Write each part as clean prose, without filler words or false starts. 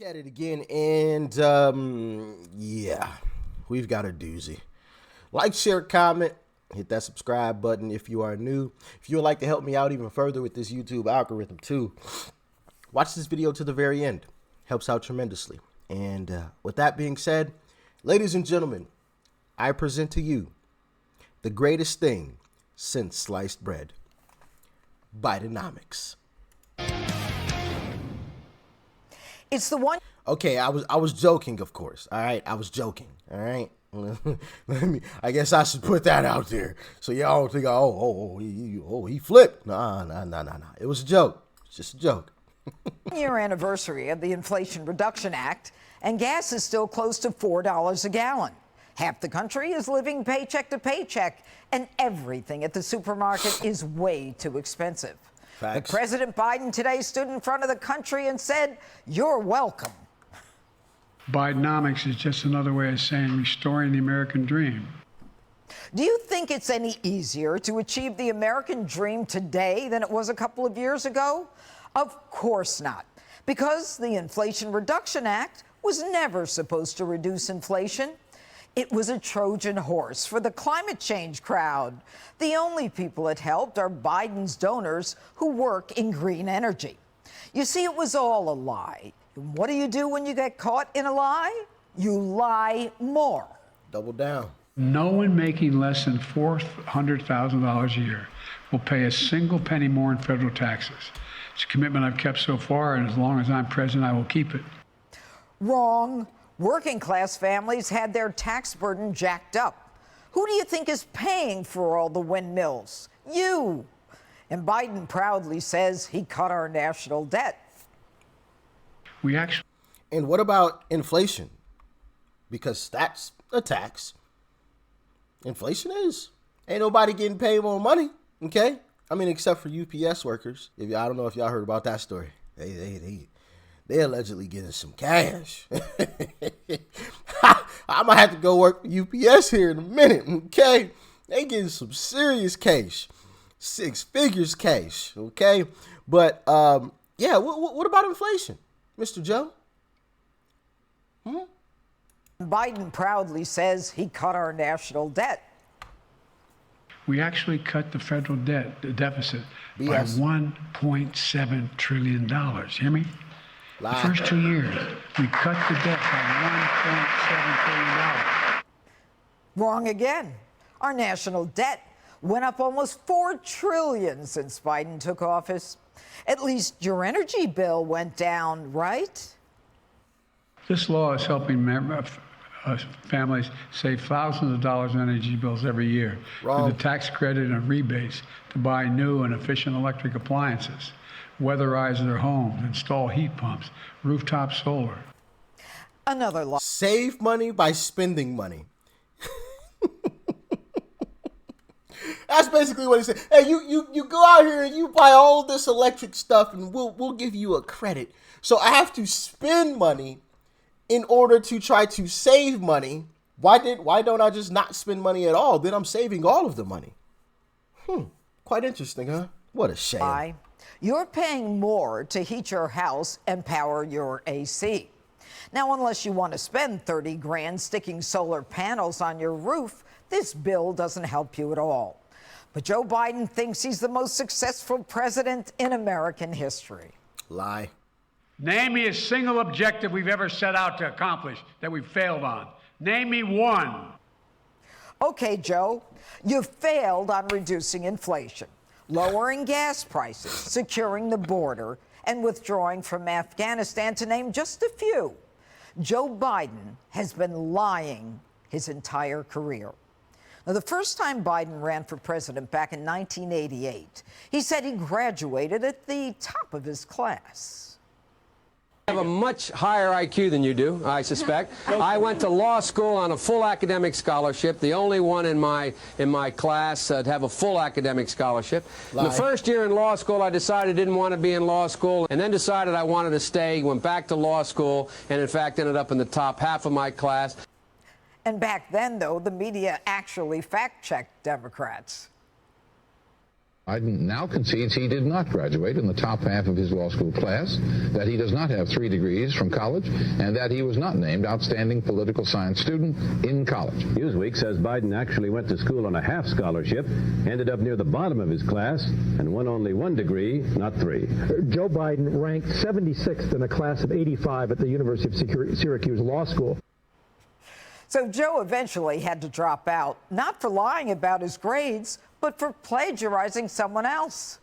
At it again, and yeah, we've got a doozy. Like, share, comment, hit that subscribe button if you are new. If you would like to help me out even further with this YouTube algorithm too, watch this video to the very end. Helps out tremendously. And with that being said, ladies and gentlemen, I present to you the greatest thing since sliced bread, Bidenomics. It's the one. Okay, I was joking, of course. All right, I was joking. All right, I guess I should put that out there so y'all don't think, he flipped. Nah. It was a joke. It's just a joke. Year anniversary of the Inflation Reduction Act, and gas is still close to $4 a gallon. Half the country is living paycheck to paycheck, and everything at the supermarket is way too expensive. Facts. But President Biden today stood in front of the country and said, "You're welcome." Bidenomics is just another way of saying restoring the American dream. Do you think it's any easier to achieve the American dream today than it was a couple of years ago? Of course not, because the Inflation Reduction Act was never supposed to reduce inflation. It was a Trojan horse for the climate change crowd. The only people it helped are Biden's donors who work in green energy. You see, it was all a lie. And what do you do when you get caught in a lie? You lie more. Double down. No one making less than $400,000 a year will pay a single penny more in federal taxes. It's a commitment I've kept so far, and as long as I'm president, I will keep it. Wrong. Working class families had their tax burden jacked up. Who do you think is paying for all the windmills? You. And Biden proudly says he cut our national debt. And what about inflation? Because that's a tax. Inflation is. Ain't nobody getting paid more money, okay? I mean, except for UPS workers. I don't know if y'all heard about that story. They allegedly getting some cash. I might have to go work for UPS here in a minute, okay? They getting some serious cash. 6 figures cash, okay? But, yeah, what about inflation, Mr. Joe? Biden proudly says he cut our national debt. We actually cut the federal debt, the deficit, BS. by $1.7 trillion. Hear me? Lie. The first 2 years, we cut the debt by $1.7 trillion. Wrong again. Our national debt went up almost $4 trillion since Biden took office. At least your energy bill went down, right? This law is helping families save thousands of dollars in energy bills every year. Wrong. With the tax credit and rebates to buy new and efficient electric appliances, weatherize their homes, install heat pumps, rooftop solar. Another law. Save money by spending money. That's basically what he said. Hey, you go out here and you buy all this electric stuff and we'll give you a credit. So I have to spend money in order to try to save money. Why don't I just not spend money at all? Then I'm saving all of the money. Quite interesting, huh? What a shame. You're paying more to heat your house and power your AC. Now, unless you want to spend 30 grand sticking solar panels on your roof, this bill doesn't help you at all. But Joe Biden thinks he's the most successful president in American history. Lie. Name me a single objective we've ever set out to accomplish that we've failed on. Name me one. Okay, Joe, you failed on reducing inflation, lowering gas prices, securing the border, and withdrawing from Afghanistan, to name just a few. Joe Biden has been lying his entire career. Now, the first time Biden ran for president back in 1988, he said he graduated at the top of his class. I have a much higher IQ than you do, I suspect. I went to law school on a full academic scholarship, the only one in my class to have a full academic scholarship. In the first year in law school, I decided I didn't want to be in law school, and then decided I wanted to stay, went back to law school, and in fact ended up in the top half of my class. And back then, though, the media actually fact-checked Democrats. Biden now concedes he did not graduate in the top half of his law school class, that he does not have 3 degrees from college, and that he was not named outstanding political science student in college. Newsweek says Biden actually went to school on a half scholarship, ended up near the bottom of his class, and won only 1 degree, not 3. Joe Biden ranked 76th in a class of 85 at the University of Syracuse Law School. So Joe eventually had to drop out, not for lying about his grades, but for plagiarizing someone else.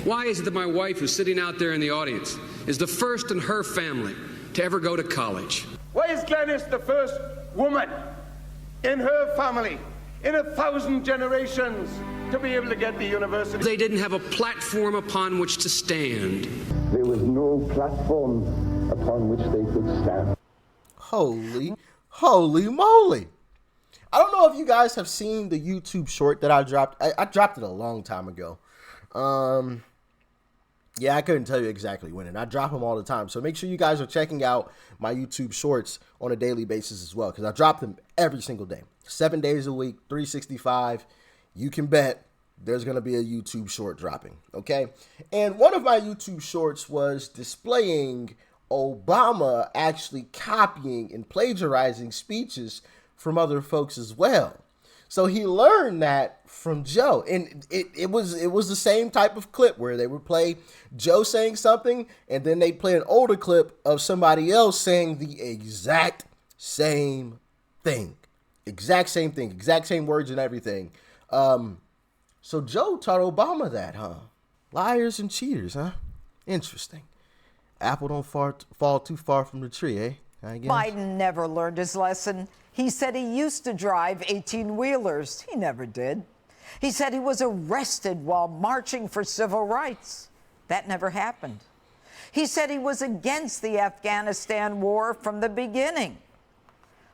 Why is it that my wife, who's sitting out there in the audience, is the first in her family to ever go to college? Why is Glenys the first woman in her family in 1,000 generations to be able to get the university? They didn't have a platform upon which to stand. There was no platform upon which they could stand. Holy moly. I don't know if you guys have seen the YouTube short that I dropped. I dropped it a long time ago. Yeah, I couldn't tell you exactly when, and I drop them all the time. So make sure you guys are checking out my YouTube shorts on a daily basis as well, because I drop them every single day. 7 days a week, 365. You can bet there's going to be a YouTube short dropping, okay? And one of my YouTube shorts was displaying Obama actually copying and plagiarizing speeches from other folks as well. So he learned that from Joe, and it was the same type of clip where they would play Joe saying something, and then they'd play an older clip of somebody else saying the exact same thing, exact same words and everything. So Joe taught Obama that, huh? Liars and cheaters, huh? Interesting. Apple don't fall too far from the tree, eh? I guess. Biden never learned his lesson. He said he used to drive 18-wheelers. He never did. He said he was arrested while marching for civil rights. That never happened. He said he was against the Afghanistan war from the beginning.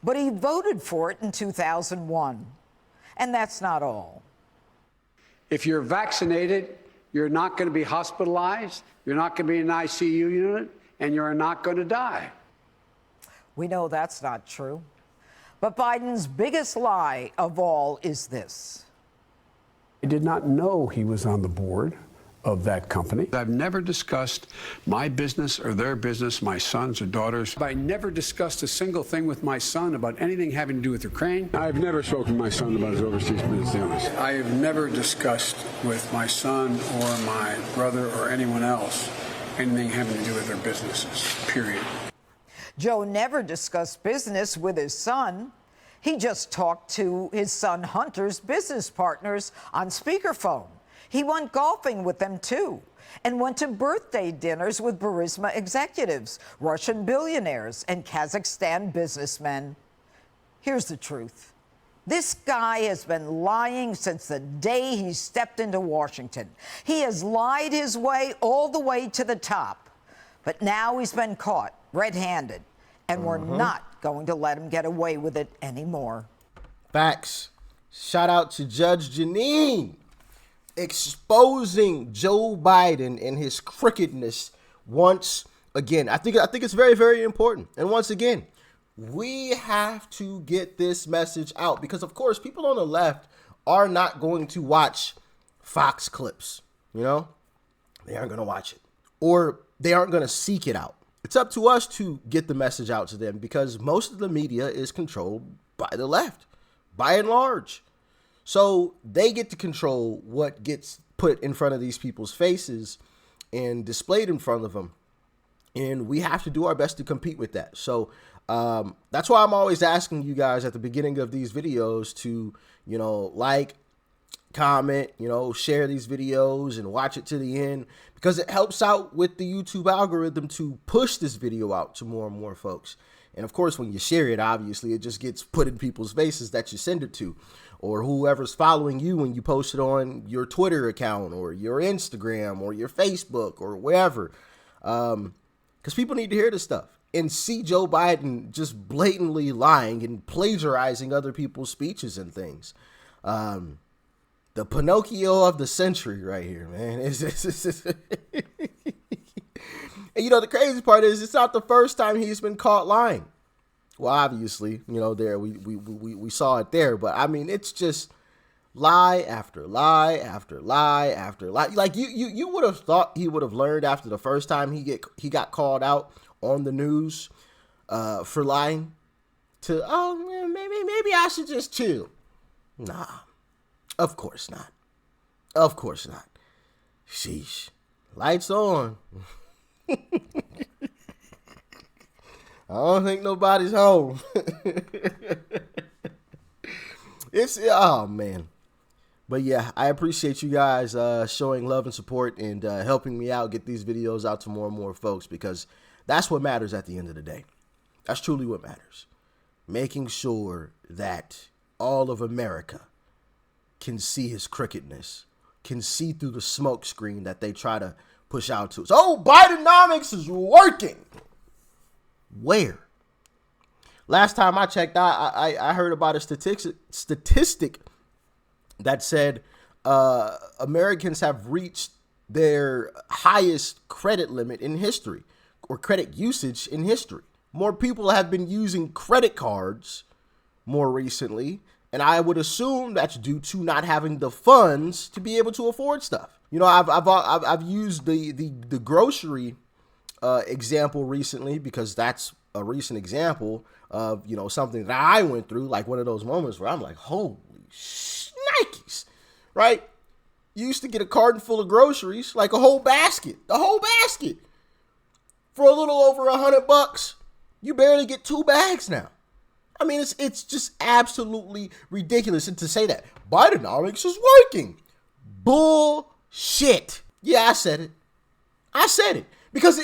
But he voted for it in 2001. And that's not all. If you're vaccinated, you're not going to be hospitalized, you're not going to be in an ICU unit, and you're not going to die. We know that's not true. But Biden's biggest lie of all is this. I did not know he was on the board of that company. I've never discussed my business or their business, my sons or daughters. I never discussed a single thing with my son about anything having to do with Ukraine. I've never spoken to my son about his overseas business dealings. I have never discussed with my son or my brother or anyone else anything having to do with their businesses, period. Joe never discussed business with his son. He just talked to his son Hunter's business partners on speakerphone. He went golfing with them, too, and went to birthday dinners with Burisma executives, Russian billionaires, and Kazakhstan businessmen. Here's the truth. This guy has been lying since the day he stepped into Washington. He has lied his way all the way to the top. But now he's been caught red-handed, and we're not going to let him get away with it anymore. Facts. Shout out to Judge Jeanine, exposing Joe Biden and his crookedness once again. I think it's very, very important. And once again, we have to get this message out because, of course, people on the left are not going to watch Fox clips. You know, they aren't going to watch it, or they aren't going to seek it out. It's up to us to get the message out to them because most of the media is controlled by the left, by and large. So they get to control what gets put in front of these people's faces and displayed in front of them. And we have to do our best to compete with that. So that's why I'm always asking you guys at the beginning of these videos to, like, comment, share these videos and watch it to the end because it helps out with the YouTube algorithm to push this video out to more and more folks. And of course, when you share it, obviously, it just gets put in people's faces that you send it to, or whoever's following you when you post it on your Twitter account or your Instagram or your Facebook or wherever. Because people need to hear this stuff and see Joe Biden just blatantly lying and plagiarizing other people's speeches and things. The Pinocchio of the century right here, man. And the crazy part is it's not the first time he's been caught lying. Well, obviously, there we saw it there, but I mean, it's just Lie after lie after lie after lie. Like you would have thought he would have learned after the first time he got called out on the news for lying to, oh, maybe I should just chill. Nah, of course not. Of course not. Sheesh. Lights on. I don't think nobody's home. Oh man. But yeah, I appreciate you guys showing love and support and helping me out get these videos out to more and more folks, because that's what matters at the end of the day. That's truly what matters. Making sure that all of America can see his crookedness, can see through the smoke screen that they try to push out to us. Oh, Bidenomics is working. Where? Last time I checked, I heard about a statistic that said Americans have reached their highest credit limit in history, or credit usage in history. More people have been using credit cards more recently, and I would assume that's due to not having the funds to be able to afford stuff. You know, I've used the grocery example recently, because that's a recent example of, you know, something that I went through, like one of those moments where I'm like, holy Nikes, right? You used to get a carton full of groceries, like a whole basket, the whole basket, for a little over $100. You barely get 2 bags now. I mean, it's just absolutely ridiculous. And to say that Bidenomics is working, bullshit. Yeah, I said it. I said it. Because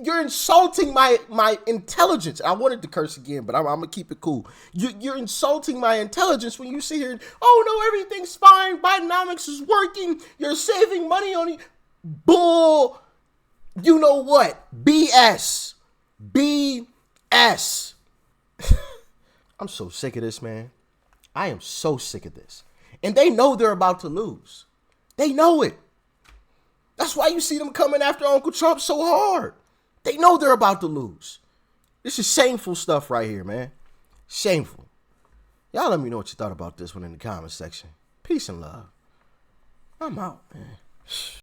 you're insulting my intelligence. I wanted to curse again, but I'm going to keep it cool. You're insulting my intelligence when you sit here and, oh, no, everything's fine. Bidenomics is working. You're saving money on it. Bull. You know what? BS. BS. I'm so sick of this, man. I am so sick of this. And they know they're about to lose. They know it. That's why you see them coming after Uncle Trump so hard. They know they're about to lose. This is shameful stuff right here, man. Shameful. Y'all let me know what you thought about this one in the comment section. Peace and love. I'm out, man.